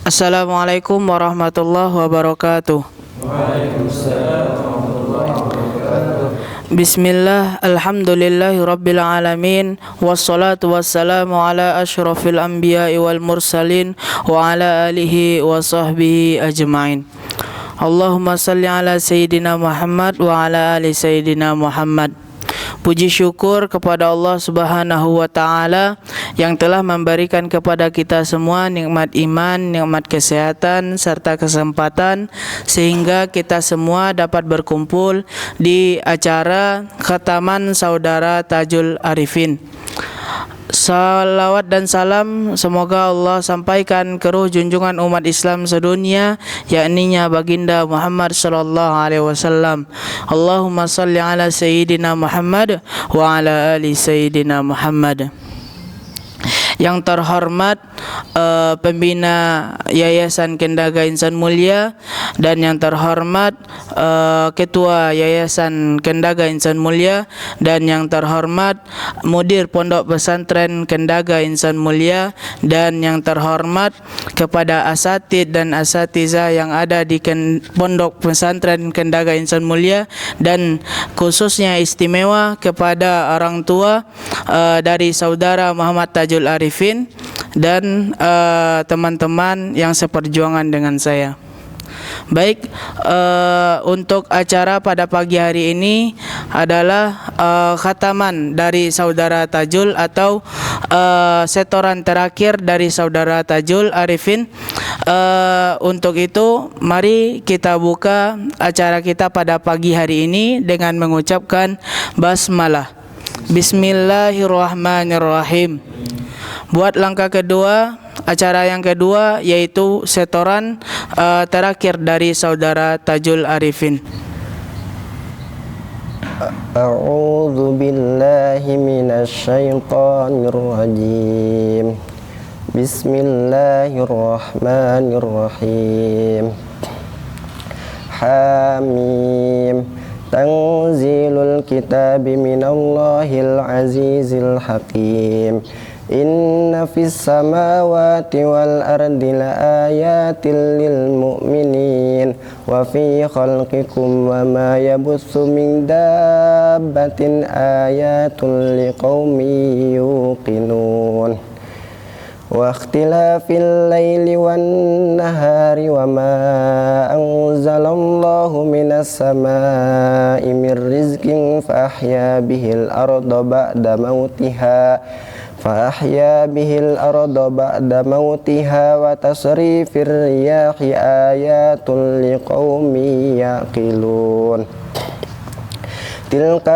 Assalamualaikum warahmatullahi wabarakatuh. Bismillah, alhamdulillahi rabbil alamin, wassalatu wassalamu ala ashrafil anbiya'i wal mursalin wa ala alihi wa sahbihi ajma'in. Allahumma salli ala Sayyidina Muhammad wa ala ali Sayyidina Muhammad. Puji syukur kepada Allah Subhanahu wa Ta'ala yang telah memberikan kepada kita semua nikmat iman, nikmat kesehatan serta kesempatan sehingga kita semua dapat berkumpul di acara khataman saudara Tajul Arifin. Salawat dan salam semoga Allah sampaikan ke ruh junjungan umat Islam sedunia, yakninya baginda Muhammad sallallahu alaihi wasallam. Allahumma salli ala Sayyidina Muhammad wa ala ali Sayyidina Muhammad. Yang terhormat pembina Yayasan Kendaga Insan Mulia dan yang terhormat Ketua Yayasan Kendaga Insan Mulia dan yang terhormat Mudir Pondok Pesantren Kendaga Insan Mulia dan yang terhormat kepada asatid dan asatiza yang ada di Pondok Pesantren Kendaga Insan Mulia dan khususnya istimewa kepada orang tua dari saudara Muhammad Tajul Arifin dan teman-teman yang seperjuangan dengan saya. Baik, untuk acara pada pagi hari ini adalah khataman dari saudara Tajul atau setoran terakhir dari saudara Tajul Arifin. Untuk itu mari kita buka acara kita pada pagi hari ini dengan mengucapkan basmalah. Bismillahirrahmanirrahim. Buat langkah kedua, acara yang kedua yaitu setoran terakhir dari saudara Tajul Arifin. A'udzu billahi minasyaitonir rajim. Bismillahirrahmanirrahim. Hamim. Tanzilul kitabi minallahil azizil hakim. Inna fis samawati wal ardi la ayatin lil mu'minin wa fi khalqikum wa ma yabutsu min dabbatin ayatun liqaumin yuqinun wa ikhtilafil laili wan nahari wa ma anzalallahu minas samaa'i mir rizqin fa ahya bihil arda ba'da mautiha فأحيا به الأرض بعد موتها وتصريف الرياح آيات لقوم يعقلون تلك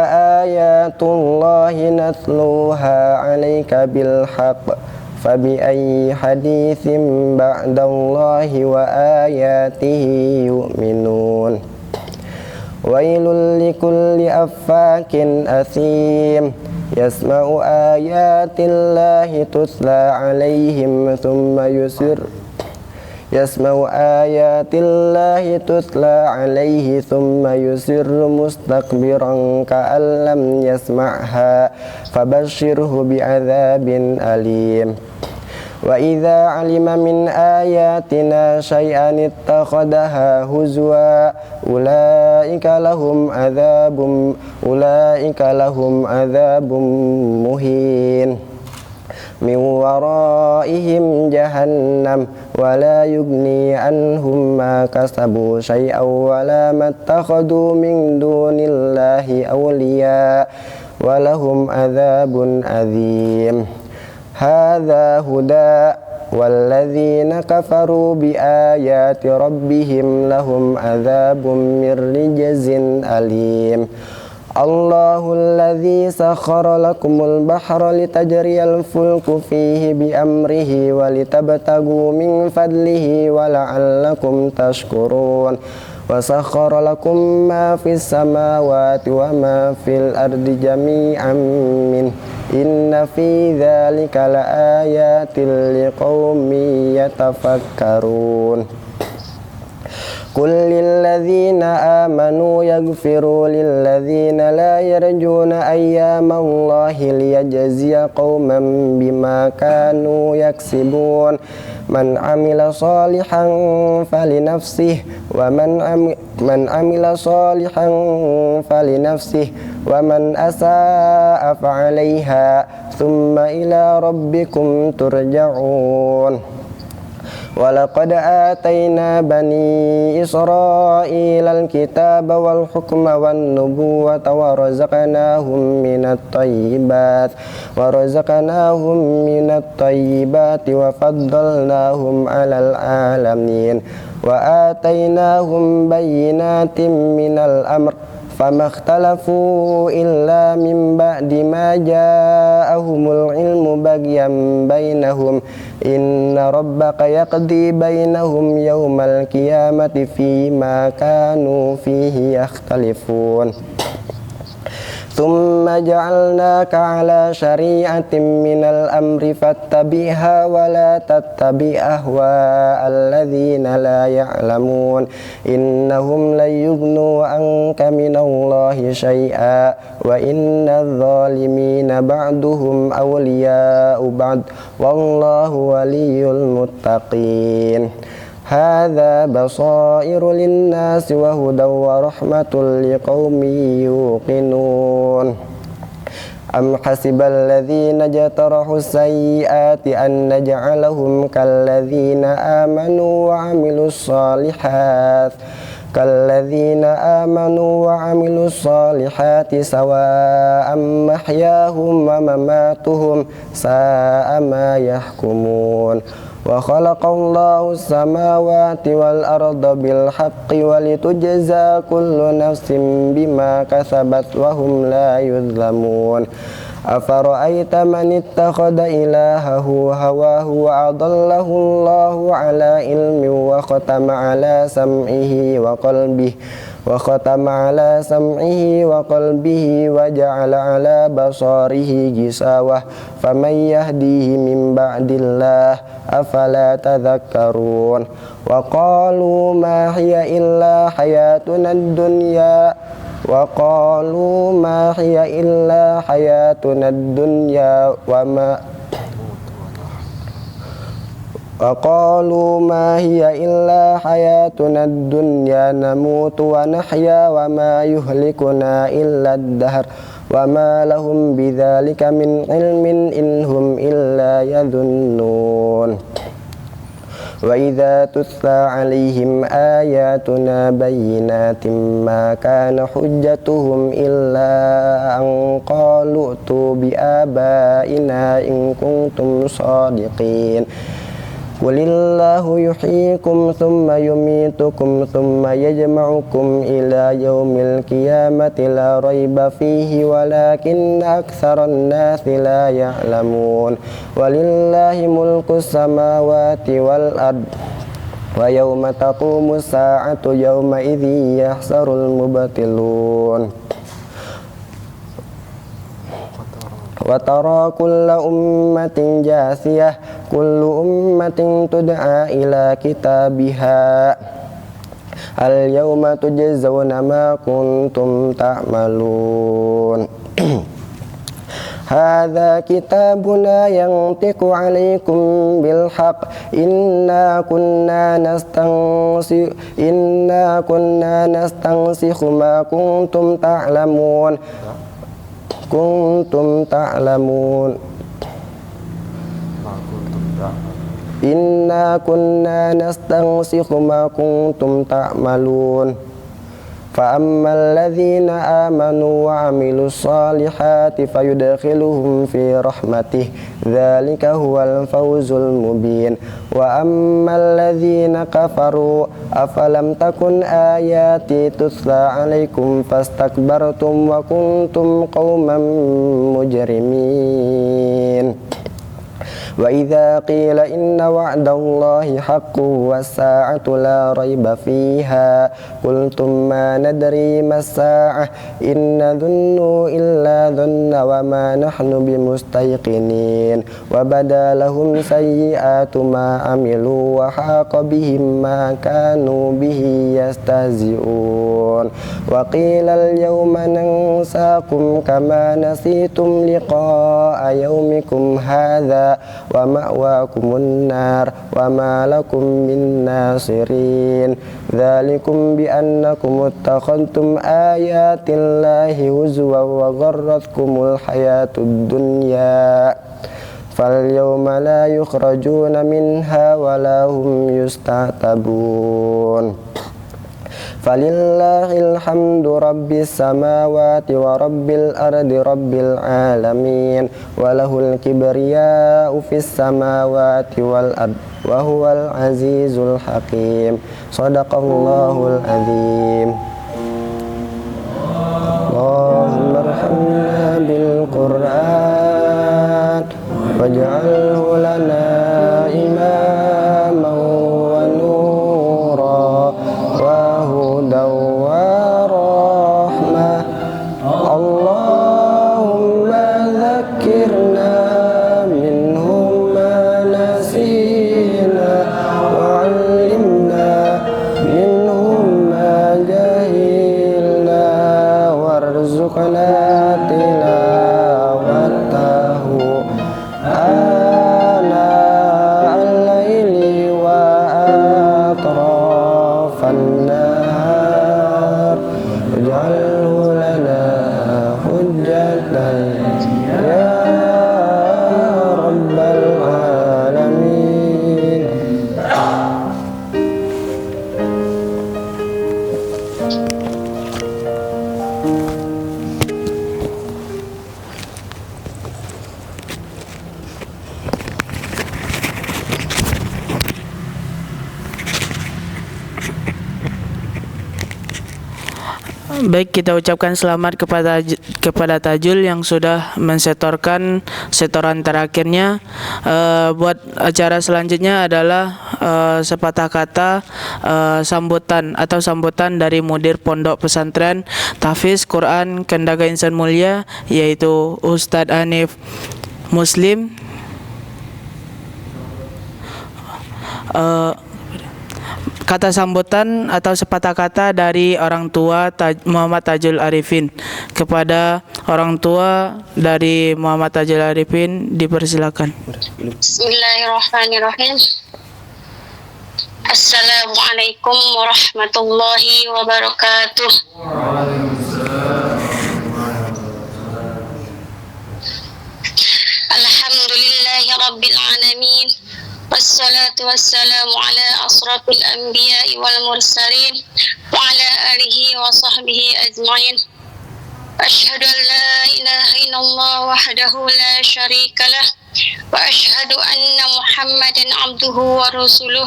آيات الله نتلوها عليك بالحق فبأي حديث بعد الله وآياته يؤمنون ويل لكل أفاك أثيم يسمع آيات الله تتلى عليهم ثم يصر مستكبرا كأن لم يسمعها فبشره بعذاب أليم وإذا علم من آياتنا شيئا اتخذها هزوا أولئك لهم عذاب مهين من ورائهم جهنم ولا يغني عنهم ما كسبوا شيئا ولا ما اتخذوا من دون الله أولياء ولهم عذاب عظيم هذا هدى والذين كفروا بآيات ربهم لهم عذاب من رجز أليم الله الذي سخر لكم البحر لتجري الفلك فيه بأمره ولتبتغوا من فضله ولعلكم تشكرون وسخر لكم ما في السماوات وما في الأرض جميعا منه إن في ذلك لآيات لقوم يتفكرون قل للذين آمنوا يغفروا للذين لا يرجون أيام الله ليجزي قوما بما كانوا يكسبون من عمل صالحا فلنفسه من عمل صالحا فلنفسه ومن أساء فعليها ثم إلى ربكم ترجعون ولقد آتينا بني إسرائيل الكتاب والحكم والنبوة ورزقناهم من الطيبات وفضلناهم على العالمين وآتيناهم بينات من الأمر فما اختلفوا إلا من بعد ما جاءهم العلم بغيا بينهم إن ربك يقضي بينهم يوم القيامة فيما كانوا فيه يختلفون ثم جعلناك على شريعة من الأمر فاتبعها ولا تتبع أهواء الذين لا يعلمون إنهم لن يغنوا عنك من الله شيئا وإن الظالمين بعضهم أولياء بعض والله ولي المتقين هذا بصائر للناس وهدى ورحمة لقوم يوقنون أم حسب الذين اجترحوا السيئات أن نجعلهم كالذين آمنوا وعملوا الصالحات سواء محياهم ومماتهم ساء ما يحكمون وخلق الله السماوات والأرض بالحق ولتجزى كل نفس بما كسبت وهم لا يظلمون أفرأيت من اتخذ إلهه هواه وأضله الله على علم وختم على سمعه وقلبه وجعل على بصاره غشاوة فمن يهديه من بعد الله أفلا تذكرون وقالوا ما هي إلا حياتنا الدنيا نموت ونحيا وما يهلكنا إلا الدهر وما لهم بذلك من علم إن هم إلا يظنون وإذا تتلى عليهم آياتنا بينات ما كان حجتهم إلا أن قالوا ائتوا بآبائنا إن كنتم صادقين قل الله يحييكم ثم يميتكم ثم يجمعكم إلى يوم القيامة لا ريب فيه ولكن أكثر الناس لا يعلمون ولله ملك السماوات والأرض ويوم تقوم الساعة يومئذ يخسر المبطلون وترى كل أمة جاثية كل أمة تدعى إلى كتابها اليوم تجزون ما كنتم تعملون هذا كتابنا ينطق عليكم بالحق إنا كنا نستنسخ ما كنتم تعلمون إنا كنا نستنسخ ما كنتم تعملون فأما الذين آمنوا وعملوا الصالحات فيدخلهم في رحمته ذلك هو الفوز المبين وأما الذين كفروا أفلم تكن آياتي تتلى عليكم فاستكبرتم وكنتم قوما مجرمين وإذا قيل إن وعد الله حق والساعة لا ريب فيها قلتم ما ندري ما الساعة إن نظن إلا ظن وما نحن بمستيقنين وبدا لهم سيئات ما عملوا وحاق بهم ما كانوا به يستهزئون وقيل اليوم ننساكم كما نسيتم لقاء يومكم هذا ومأواكم النار وما لكم من ناصرين ذلكم بأنكم اتخذتم آيات الله هزوا وغرتكم الحياة الدنيا فاليوم لا يخرجون منها ولا هم يستعتبون فلله الحمد رب السماوات ورب الأرض رب العالمين وله الكبرياء في السماوات والأرض وهو العزيز الحكيم صدق الله العظيم اللهم ارحمنا بالقرآن واجعله لنا إماما ونورا وهدى ورحمة اللهم ذكرنا منه ما نسينا وعلمنا منه ما جهلنا وارزقنا تلاوته آناء الليل وأطراف النهار واجعله لنا حجة يا رب العالمين. Baik, kita ucapkan selamat kepada Tajul yang sudah mensetorkan setoran terakhirnya. Buat acara selanjutnya adalah sepatah kata sambutan dari mudir Pondok Pesantren Tahfiz Quran Kendaga Insan Mulia, yaitu Ustadz Hanif Muslim. Kata sambutan atau sepatah kata dari orang tua Muhammad Tajul Arifin. Kepada orang tua dari Muhammad Tajul Arifin, dipersilakan. Bismillahirrahmanirrahim. Assalamualaikum warahmatullahi wabarakatuh. Alhamdulillahi rabbil alamin. Wassalatu wassalamu ala asrafil anbiya'i wal mursalin wa ala alihi wa sahbihi ajma'in. Ashhadu an la ilaha illallah wahdahu la syarika lah wa ashhadu anna Muhammadan abduhu wa rasuluh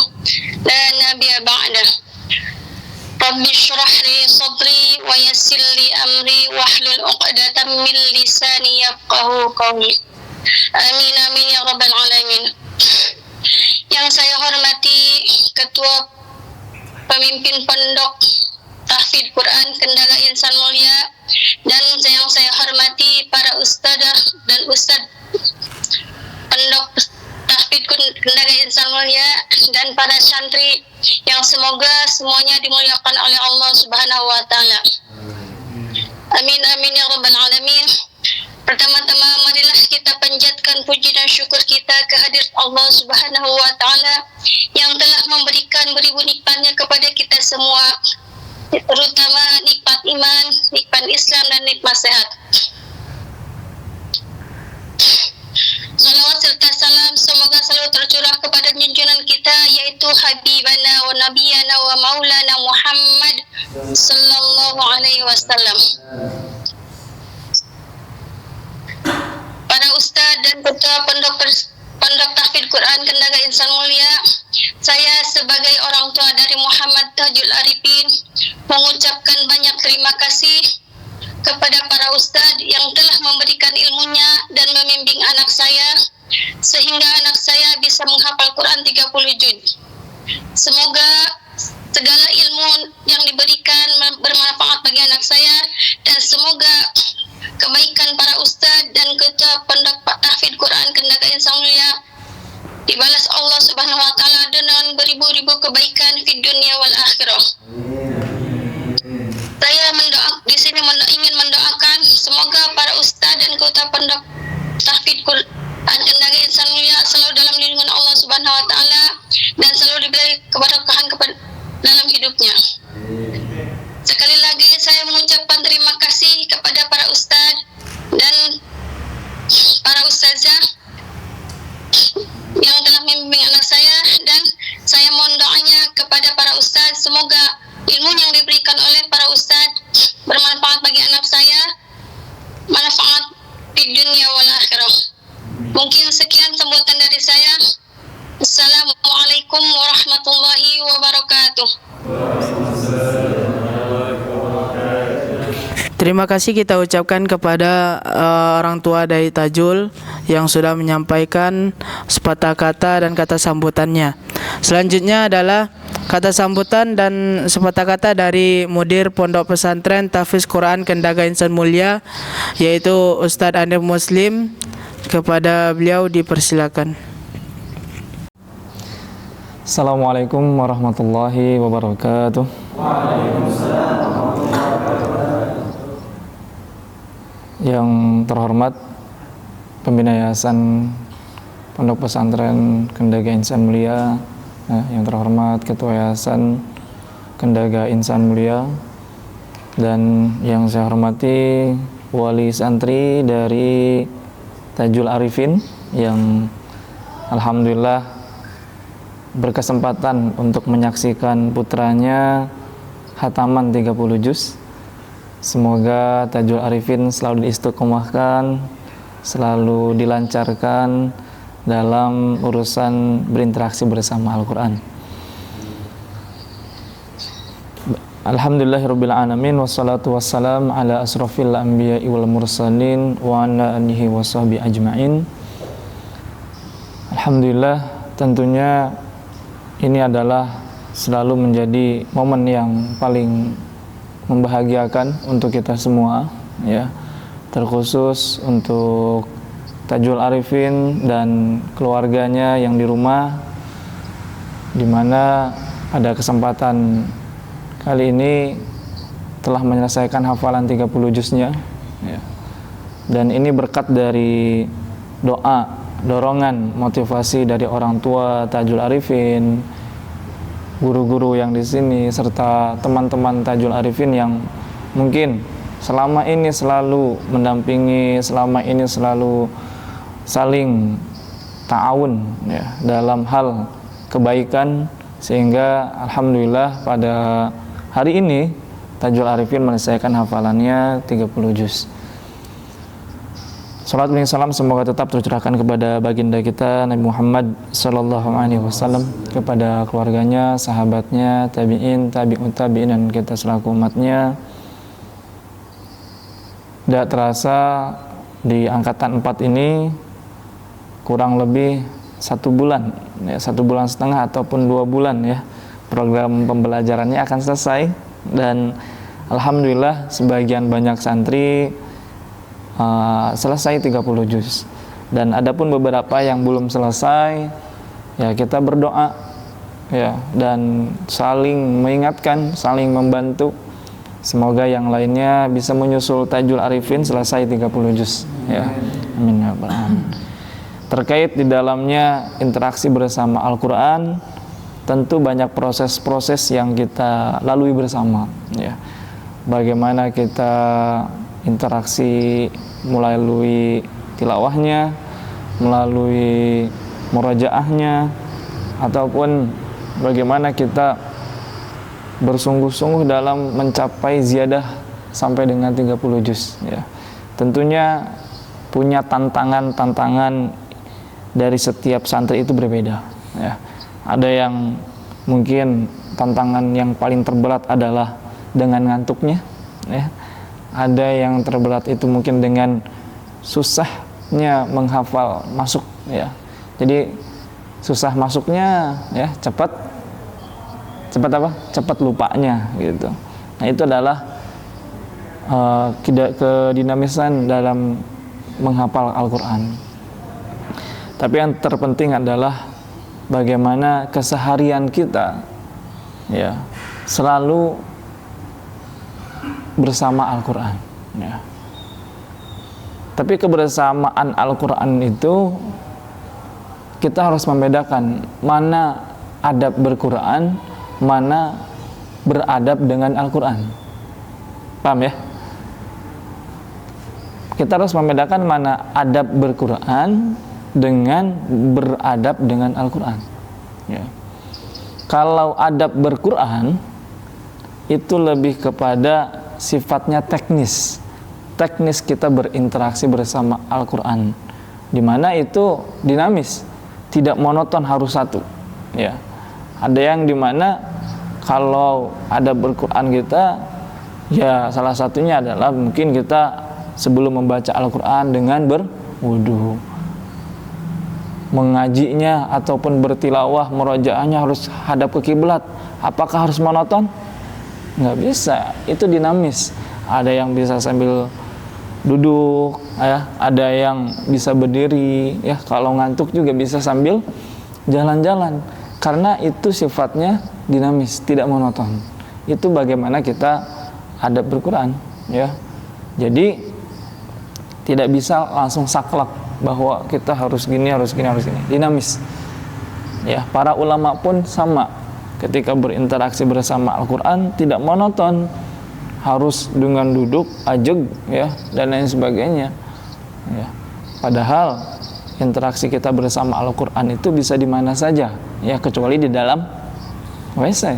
la nabiyya ba'dah. Rabbi shrah li sadri wa yassir li amri wahlul 'uqdatam min lisani yafqahu qawli. Amin amin ya rabbal alamin. Yang saya hormati Ketua Pemimpin Pondok Tahfiz Quran Kendaga Insan Mulia, dan yang saya hormati para ustadzah dan ustadz Pondok Tahfiz Kendaga Insan Mulia dan para santri yang semoga semuanya dimuliakan oleh Allah Subhanahu wa taala. Amin amin ya rabbal alamin. Pertama-tama marilah kita panjatkan puji dan syukur kita kehadirat Allah Subhanahu wa taala yang telah memberikan beribu nikmatnya kepada kita semua, terutama nikmat iman, nikmat Islam dan nikmat sehat. Salawat serta salam semoga selalu tercurah kepada junjungan kita, yaitu Habibana wa Nabiyana wa Maulana Muhammad sallallahu alaihi wasallam. Para ustadz dan ketua Pondok Tahfiz Quran Kendaga Insan Mulia, saya sebagai orang tua dari Muhammad Tajul Arifin mengucapkan banyak terima kasih kepada para ustadz yang telah memberikan ilmunya dan membimbing anak saya sehingga anak saya bisa menghafal Quran 30 juz. Semoga segala ilmu yang diberikan bermanfaat bagi anak saya, dan semoga kebaikan para ustadz dan ketua pondok tahfidz Quran Kendaga Insan Mulia dibalas Allah Subhanahu wa taala dengan beribu-ribu kebaikan di dunia wal akhirah. Saya di sini ingin mendoakan semoga para ustadz dan ketua pondok tahfidz Quran Kendaga Insan Mulia selalu dalam lindungan Allah Subhanahu wa taala dan selalu diberi keberkahan dalam hidupnya. Sekali lagi saya mengucapkan terima kasih kepada para ustadz dan para ustazah yang telah membimbing anak saya, dan saya mohon doanya kepada para ustadz semoga ilmu yang diberikan oleh para ustadz bermanfaat bagi anak saya, manfaat di dunia wal akhirah. Mungkin sekian sambutan dari saya. Assalamualaikum warahmatullahi wabarakatuh. Terima kasih kita ucapkan kepada orang tua dari Tajul yang sudah menyampaikan sepatah kata dan kata sambutannya. Selanjutnya adalah kata sambutan dan sepatah kata dari Mudir Pondok Pesantren Tahfidz Quran Kendaga Insan Mulia, yaitu Ustadz Anif Muslim. Kepada beliau dipersilakan. Assalamualaikum warahmatullahi wabarakatuh. Yang terhormat Pembina Yayasan Pondok Pesantren Kendaga Insan Mulia, yang terhormat Ketua Yayasan Kendaga Insan Mulia, dan yang saya hormati wali santri dari Tajul Arifin yang alhamdulillah berkesempatan untuk menyaksikan putranya khataman 30 juz. Semoga Tajul Arifin selalu diistiqomahkan, selalu dilancarkan dalam urusan berinteraksi bersama Al-Quran. Alhamdulillahirabbil alamin, wassalatu wassalam ala asrofil anbiya'i wal mursalin wa ala alihi washabbi ajmain. Alhamdulillah, tentunya ini adalah selalu menjadi momen yang paling membahagiakan untuk kita semua, ya, terkhusus untuk Tajul Arifin dan keluarganya yang di rumah, di mana pada kesempatan kali ini telah menyelesaikan hafalan 30 juznya, ya. Dan ini berkat dari doa, dorongan, motivasi dari orang tua Tajul Arifin, guru-guru yang di sini, serta teman-teman Tajul Arifin yang mungkin selama ini selalu mendampingi, selama ini selalu saling ta'awun, ya, dalam hal kebaikan, sehingga alhamdulillah pada hari ini Tajul Arifin menyelesaikan hafalannya 30 juz. Salat dan salam semoga tetap tercurahkan kepada baginda kita Nabi Muhammad sallallahu alaihi wasallam, kepada keluarganya, sahabatnya, tabi'in, tabi'ut tabi'in, dan kita selaku umatnya. Tidak terasa di angkatan 4 ini kurang lebih 1 bulan, ya, 1 bulan setengah ataupun 2 bulan, ya, program pembelajarannya akan selesai. Dan alhamdulillah sebagian banyak santri selesai 30 juz. Dan adapun beberapa yang belum selesai, ya kita berdoa, ya, dan saling mengingatkan, saling membantu. Semoga yang lainnya bisa menyusul Tajul Arifin selesai 30 juz, ya. Amin ya rabbal alamin. Terkait di dalamnya interaksi bersama Al-Quran, tentu banyak proses-proses yang kita lalui bersama, ya. Bagaimana kita interaksi melalui tilawahnya, melalui murajaahnya, ataupun bagaimana kita bersungguh-sungguh dalam mencapai ziyadah sampai dengan 30 juz, ya. Tentunya punya tantangan-tantangan dari setiap santri itu berbeda, ya. Ada yang mungkin tantangan yang paling terberat adalah dengan ngantuknya, ya. Ada yang terberat itu mungkin dengan susahnya menghafal, masuk ya. Jadi susah masuknya, ya, cepat apa? Cepat lupanya gitu. Nah, itu adalah kedinamisan dalam menghafal Al-Quran. Tapi yang terpenting adalah bagaimana keseharian kita, ya, selalu bersama Al-Quran, ya. Tapi kebersamaan Al-Quran itu kita harus membedakan mana adab berquran, mana beradab dengan Al-Quran. Paham ya? Kita harus membedakan mana adab berquran dengan beradab dengan Al-Quran, ya. Kalau adab berquran itu lebih kepada sifatnya teknis kita berinteraksi bersama Al-Quran, di mana itu dinamis, tidak monoton harus satu, ya. Ada yang dimana kalau adab berquran kita, ya, salah satunya adalah mungkin kita sebelum membaca Al-Quran dengan berwudu, mengajinya ataupun bertilawah, murojaahnya harus hadap ke kiblat. Apakah harus monoton? Nggak bisa, itu dinamis. Ada yang bisa sambil duduk, ya, ada yang bisa berdiri, ya, kalau ngantuk juga bisa sambil jalan-jalan, karena itu sifatnya dinamis, tidak monoton. Itu bagaimana kita adab berquran, ya. Jadi tidak bisa langsung saklek bahwa kita harus gini, dinamis, ya. Para ulama pun sama, ketika berinteraksi bersama Al-Quran tidak monoton, harus dengan duduk, ajeg, ya, dan lain sebagainya, ya. Padahal interaksi kita bersama Al-Quran itu bisa di mana saja, ya, kecuali di dalam WC.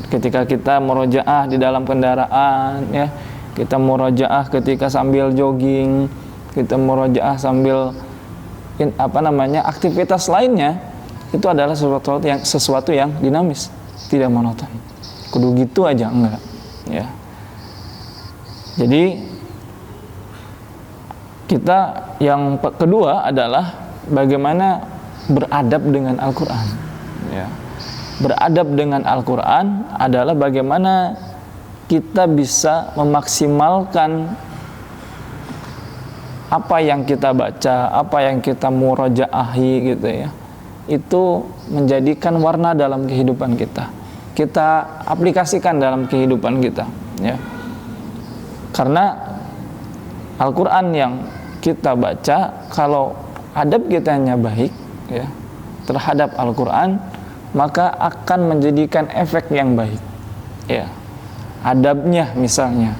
Ketika kita murojaah di dalam kendaraan, ya, kita murojaah ketika sambil jogging, kita murojaah sambil aktivitas lainnya, itu adalah sesuatu yang dinamis, tidak monoton. Kudu gitu aja, enggak, ya. Jadi kita yang kedua adalah bagaimana beradab dengan Al-Quran, ya. Beradab dengan Al-Quran adalah bagaimana kita bisa memaksimalkan apa yang kita baca, apa yang kita murajaahi, gitu, ya. Itu menjadikan warna dalam kehidupan kita. Kita aplikasikan dalam kehidupan kita, ya. Karena Al-Quran yang kita baca, kalau adab kitanya baik, ya, terhadap Al-Quran, maka akan menjadikan efek yang baik, ya. Adabnya misalnya,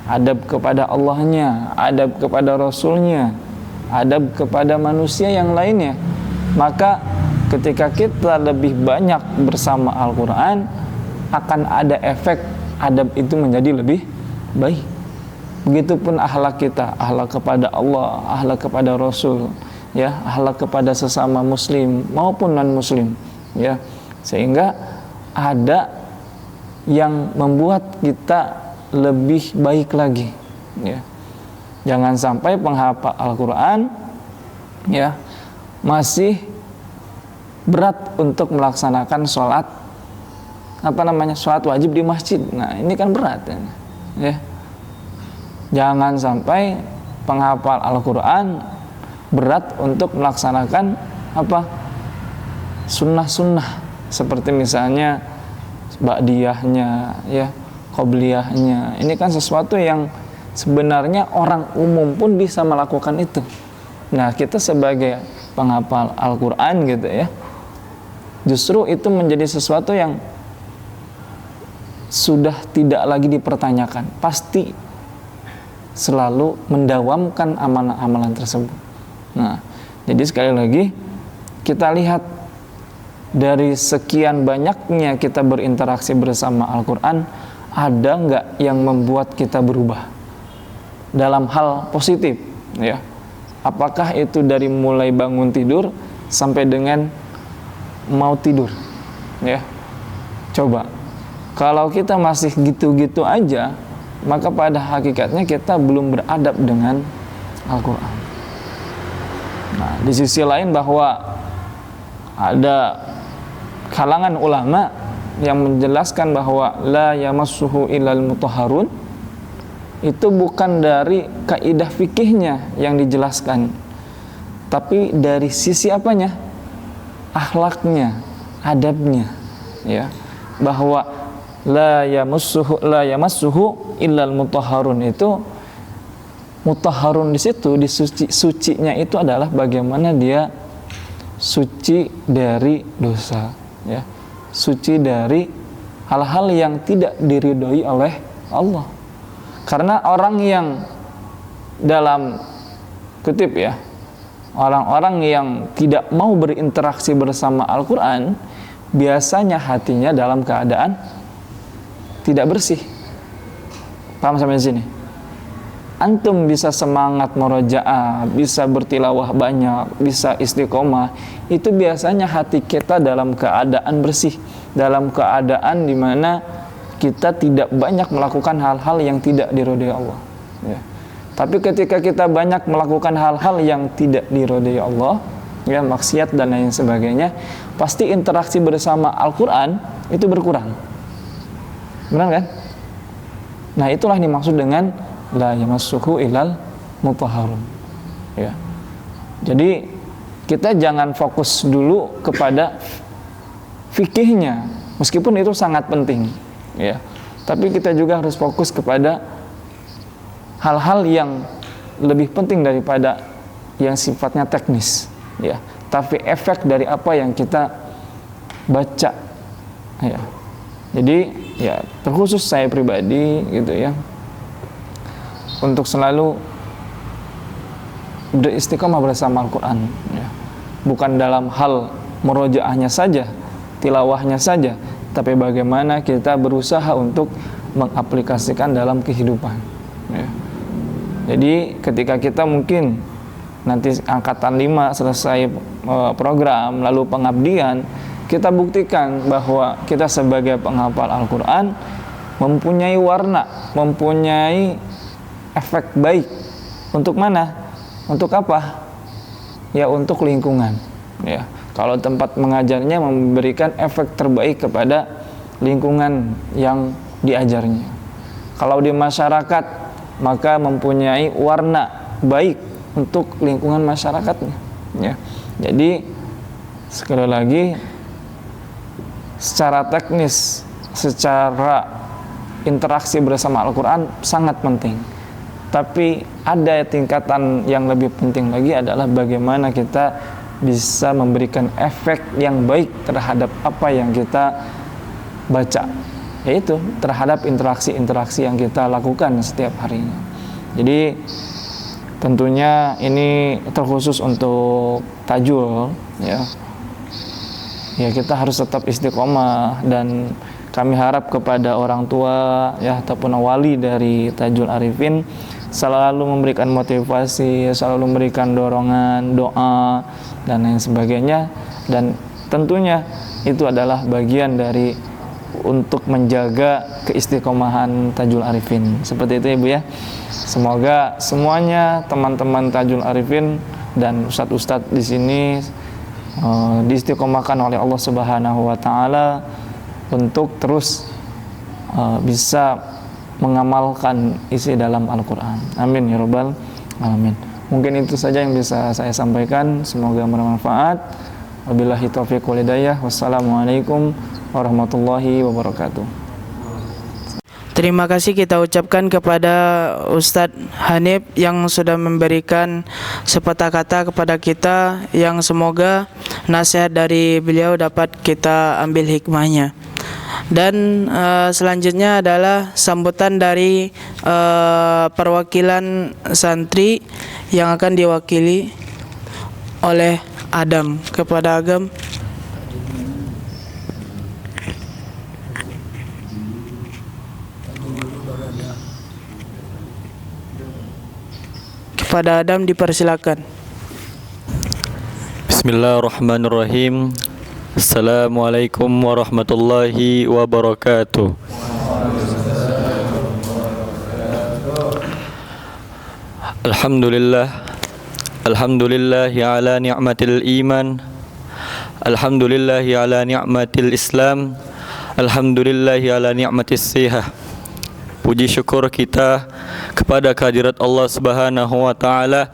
adab kepada Allahnya, adab kepada Rasulnya, adab kepada manusia yang lainnya, maka ketika kita lebih banyak bersama Al-Quran, akan ada efek adab itu menjadi lebih baik. Begitupun akhlak kita, akhlak kepada Allah, akhlak kepada Rasul, ya, akhlak kepada sesama muslim maupun non muslim, ya. Sehingga ada yang membuat kita lebih baik lagi, ya. Jangan sampai penghafal Al-Quran, ya, masih berat untuk melaksanakan sholat sholat wajib di masjid. Nah, ini kan berat, ya. Jangan sampai penghafal Al-Quran berat untuk melaksanakan sunnah-sunnah, seperti misalnya ba'diyahnya, ya, qobliyahnya. Ini kan sesuatu yang sebenarnya orang umum pun bisa melakukan itu. Nah, kita sebagai penghafal Al-Quran, gitu, ya, justru itu menjadi sesuatu yang sudah tidak lagi dipertanyakan, pasti selalu mendawamkan amalan-amalan tersebut. Nah, jadi sekali lagi kita lihat dari sekian banyaknya kita berinteraksi bersama Al-Quran, ada nggak yang membuat kita berubah dalam hal positif, ya? Apakah itu dari mulai bangun tidur sampai dengan mau tidur, ya? Coba, kalau kita masih gitu-gitu aja, maka pada hakikatnya kita belum beradab dengan Al-Quran. Nah, di sisi lain bahwa ada kalangan ulama yang menjelaskan bahwa la yamassuhu illal mutahharun, itu bukan dari kaidah fikihnya yang dijelaskan, tapi dari sisi apanya? Akhlaknya, adabnya, ya. Bahwa la yamassuhu illal mutahharun itu, mutahharun di situ, di sucinya itu adalah bagaimana dia suci dari dosa, ya. Suci dari hal-hal yang tidak diridhoi oleh Allah. Karena orang yang dalam kutip ya, orang-orang yang tidak mau berinteraksi bersama Al-Quran, biasanya hatinya dalam keadaan tidak bersih. Paham sampai sini? Antum bisa semangat murojaah, bisa bertilawah banyak, bisa istiqomah, itu biasanya hati kita dalam keadaan bersih, dalam keadaan dimana kita tidak banyak melakukan hal-hal yang tidak diridhoi Allah, ya. Tapi ketika kita banyak melakukan hal-hal yang tidak diridhoi Allah, ya, maksiat dan lain sebagainya, pasti interaksi bersama Al-Quran itu berkurang. Benar kan? Nah, itulah yang dimaksud dengan la yamassuhu illal mutahharun, ya. Jadi kita jangan fokus dulu kepada fikihnya, meskipun itu sangat penting, ya. Tapi kita juga harus fokus kepada hal-hal yang lebih penting daripada yang sifatnya teknis, ya. Tapi efek dari apa yang kita baca, ya. Jadi ya, terkhusus saya pribadi gitu ya, untuk selalu beristiqomah bersama Al-Quran, ya. Bukan dalam hal murojaahnya saja, tilawahnya saja, tapi bagaimana kita berusaha untuk mengaplikasikan dalam kehidupan, ya. Jadi ketika kita mungkin nanti angkatan 5 selesai program lalu pengabdian, kita buktikan bahwa kita sebagai penghafal Al-Quran mempunyai warna, mempunyai efek baik. Untuk mana? Untuk apa? Ya, untuk lingkungan, ya. Kalau tempat mengajarnya memberikan efek terbaik kepada lingkungan yang diajarnya. Kalau di masyarakat, maka mempunyai warna baik untuk lingkungan masyarakatnya, ya. Jadi sekali lagi, secara teknis, secara interaksi bersama Al-Quran sangat penting. Tapi ada tingkatan yang lebih penting lagi adalah bagaimana kita bisa memberikan efek yang baik terhadap apa yang kita baca, yaitu terhadap interaksi-interaksi yang kita lakukan setiap harinya. Jadi tentunya ini terkhusus untuk tajul, ya. Ya, kita harus tetap istiqomah, dan kami harap kepada orang tua, ya, ataupun wali dari Tajul Arifin selalu memberikan motivasi, selalu memberikan dorongan, doa dan lain sebagainya. Dan tentunya itu adalah bagian dari untuk menjaga keistiqomahan Tajul Arifin. Seperti itu, Ibu, ya. Semoga semuanya teman-teman Tajul Arifin dan ustadz-ustadz di sini diistiqomahkan oleh Allah Subhanahu wa taala untuk terus bisa mengamalkan isi dalam Al-Qur'an. Amin ya rabbal alamin. Mungkin itu saja yang bisa saya sampaikan, semoga bermanfaat. Wabillahi taufiq wal hidayah. Wassalamualaikum warahmatullahi wabarakatuh. Terima kasih kita ucapkan kepada Ustadz Hanif yang sudah memberikan sepatah kata kepada kita, yang semoga nasihat dari beliau dapat kita ambil hikmahnya. Dan selanjutnya adalah sambutan dari perwakilan santri yang akan diwakili oleh Adam. Kepada Agam. Kepada Adam dipersilakan. Bismillahirrahmanirrahim. Assalamualaikum warahmatullahi wabarakatuh. Alhamdulillah Alhamdulillahi ala ni'matil iman, alhamdulillahi ala ni'matil Islam, alhamdulillahi ala ni'matis sihah. Puji syukur kita kepada kehadirat Allah Subhanahu wa taala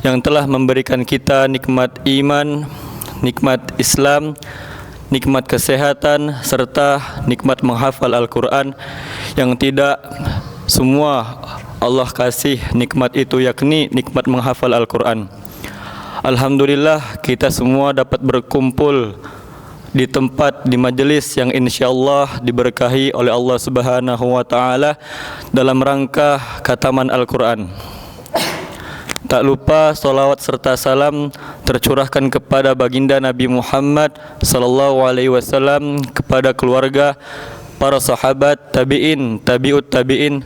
yang telah memberikan kita nikmat iman, nikmat Islam, nikmat kesehatan serta nikmat menghafal Al-Qur'an yang tidak semua Allah kasih nikmat itu, yakni nikmat menghafal Al-Qur'an. Alhamdulillah kita semua dapat berkumpul di tempat, di majelis yang insyaallah diberkahi oleh Allah Subhanahu wa taala dalam rangka khataman Al-Qur'an. Tak lupa salawat serta salam tercurahkan kepada baginda Nabi Muhammad sallallahu alaihi wasallam, kepada keluarga, para sahabat, tabi'in, tabi'ut tabi'in,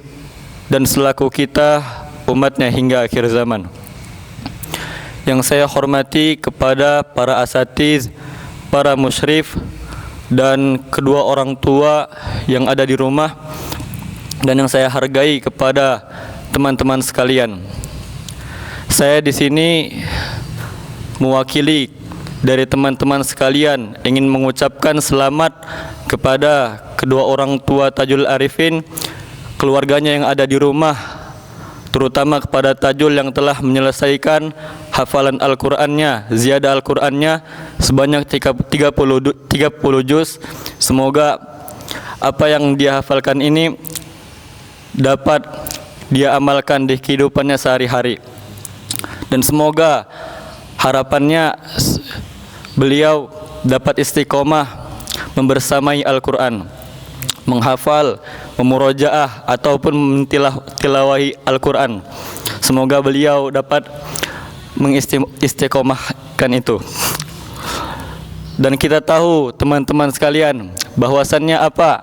dan selaku kita umatnya hingga akhir zaman. Yang saya hormati kepada para asatiz, para musyrif, dan kedua orang tua yang ada di rumah, dan yang saya hargai kepada teman-teman sekalian. Saya di sini mewakili dari teman-teman sekalian ingin mengucapkan selamat kepada kedua orang tua Tajul Arifin, keluarganya yang ada di rumah, terutama kepada Tajul yang telah menyelesaikan hafalan Al-Qur'annya, ziyadah Al-Qur'annya sebanyak 30 juz. Semoga apa yang dia hafalkan ini dapat dia amalkan di kehidupannya sehari-hari. Dan semoga harapannya beliau dapat istiqomah membersamai Al-Qur'an, menghafal, memurojaah ataupun tilawahi Al-Qur'an. Semoga beliau dapat mengistiqomahkan itu. Dan kita tahu teman-teman sekalian bahwasannya apa?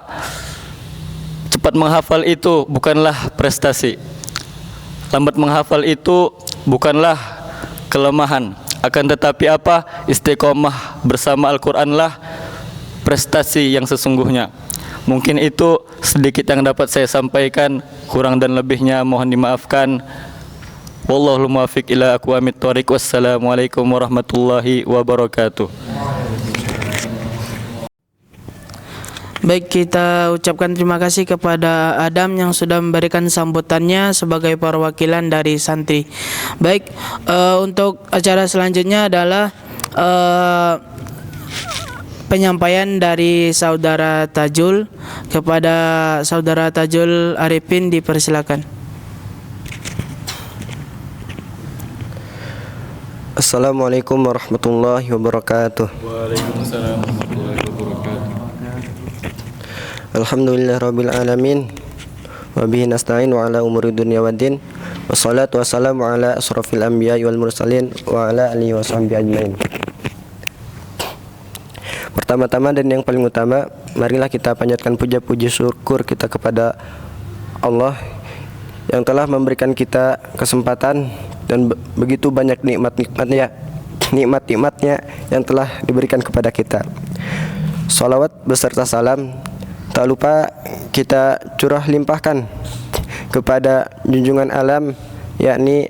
Cepat menghafal itu bukanlah prestasi. Lambat menghafal itu bukanlah kelemahan. Akan tetapi apa? Istiqomah bersama Al-Qur'anlah prestasi yang sesungguhnya. Mungkin itu sedikit yang dapat saya sampaikan, kurang dan lebihnya mohon dimaafkan. Wallahul muwaffiq ila aqwamit thoriq. Wassalamualaikum warahmatullahi wabarakatuh. Baik, kita ucapkan terima kasih kepada Adam yang sudah memberikan sambutannya sebagai perwakilan dari santri. Baik, untuk acara selanjutnya adalah penyampaian dari saudara Tajul. Kepada saudara Tajul Arifin dipersilakan. Assalamualaikum warahmatullahi wabarakatuh. Waalaikumsalam warahmatullahi wabarakatuh. Alhamdulillahirabbil alamin. Wa bihi nasta'in wa ala umuri dunya waddin. Wassalatu wassalamu ala asrofil anbiya'i wal mursalin wa ala alihi wa sahbihi ajmain. Pertama-tama dan yang paling utama, marilah kita panjatkan puja-puji syukur kita kepada Allah yang telah memberikan kita kesempatan dan begitu banyak nikmat-nikmatnya yang telah diberikan kepada kita. Salawat beserta salam tak lupa kita curah limpahkan kepada junjungan alam, yakni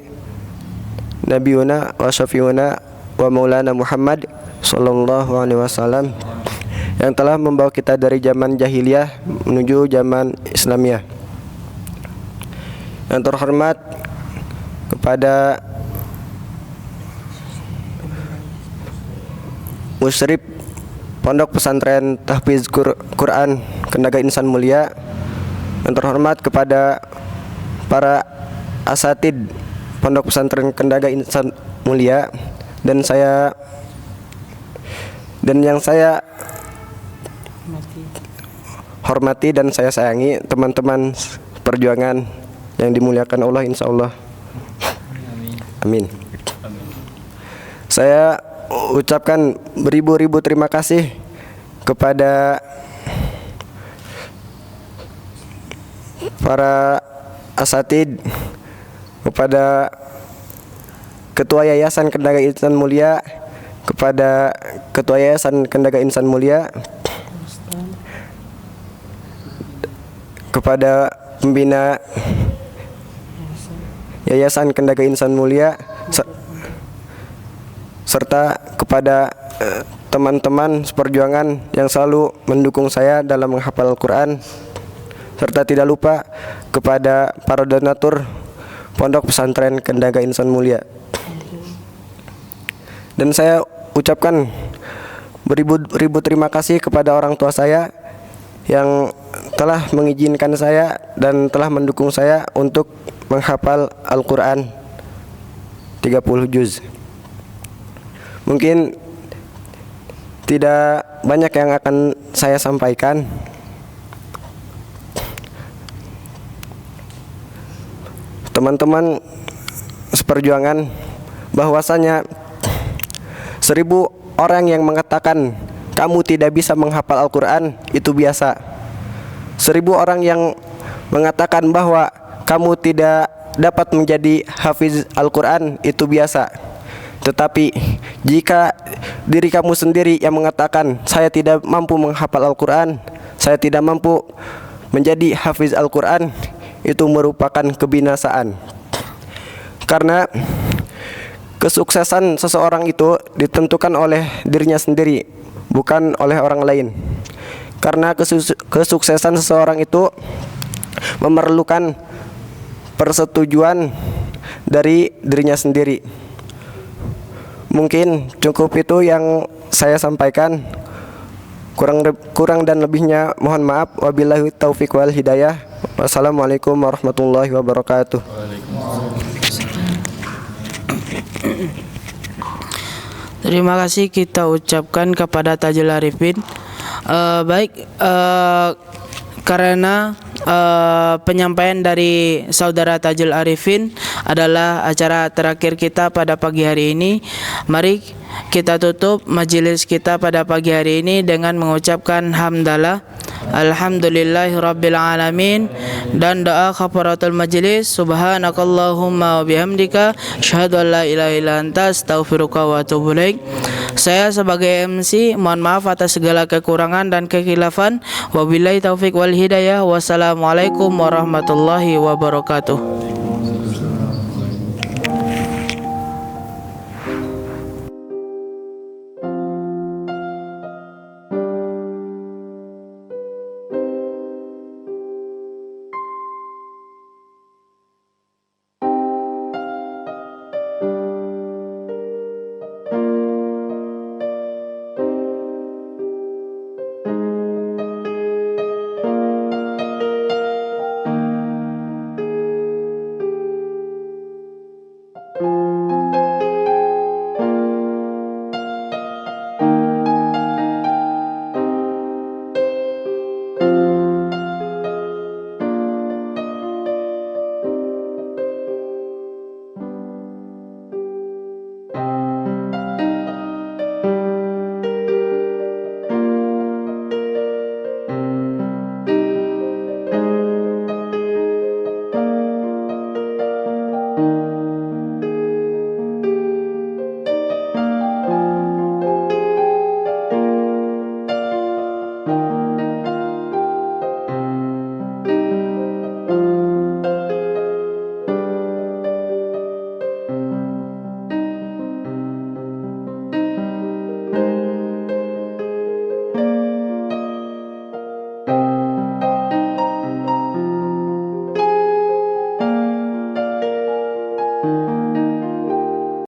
Nabiuna wa Syafiuna wa Maulana Muhammad sallallahu alaihi wasallam, yang telah membawa kita dari zaman jahiliyah menuju zaman Islamiyah. Yang terhormat kepada musyrif Pondok Pesantren Tahfiz Quran Kendaga Insan Mulia, yang terhormat kepada para asatid Pondok Pesantren Kendaga Insan Mulia, dan yang saya hormati dan saya sayangi teman-teman perjuangan yang dimuliakan Allah insyaallah. Amin. Saya ucapkan beribu-ribu terima kasih kepada para asatid, kepada Ketua Yayasan Kendaga Insan Mulia, kepada Ketua Yayasan Kendaga Insan Mulia, kepada pembina Yayasan Kendaga Insan Mulia, serta kepada teman-teman seperjuangan yang selalu mendukung saya dalam menghafal Al-Quran, serta tidak lupa kepada para donatur Pondok Pesantren Kendaga Insan Mulia. Dan saya ucapkan beribu terima kasih kepada orang tua saya yang telah mengizinkan saya dan telah mendukung saya untuk menghafal Al-Quran 30 juz. Mungkin tidak banyak yang akan saya sampaikan. Teman-teman seperjuangan, bahwasanya 1000 orang yang mengatakan kamu tidak bisa menghafal Al-Quran itu biasa. 1000 orang yang mengatakan bahwa kamu tidak dapat menjadi hafiz Al-Quran itu biasa. Tetapi jika diri kamu sendiri yang mengatakan saya tidak mampu menghafal Al-Quran, saya tidak mampu menjadi hafiz Al-Quran, itu merupakan kebinasaan. Karena kesuksesan seseorang itu ditentukan oleh dirinya sendiri, bukan oleh orang lain. Karena kesuksesan seseorang itu memerlukan persetujuan dari dirinya sendiri. Mungkin cukup itu yang saya sampaikan. Kurang dan lebihnya mohon maaf. Wabillahi taufiq wal hidayah. Wassalamualaikum warahmatullahi wabarakatuh. Terima kasih kita ucapkan kepada Tajul Arifin. Karena penyampaian dari saudara Tajul Arifin adalah acara terakhir kita pada pagi hari ini. Mari kita tutup majelis kita pada pagi hari ini dengan mengucapkan hamdalah, alhamdulillahirabbil alamin, dan doa kafaratul majelis, subhanakallahumma wa bihamdika asyhadu an la ilaha illa anta astaghfiruka wa atubu ilaik. Saya sebagai MC mohon maaf atas segala kekurangan dan kekhilafan. Wabillahi taufik wal hidayah. Wassalamualaikum warahmatullahi wabarakatuh.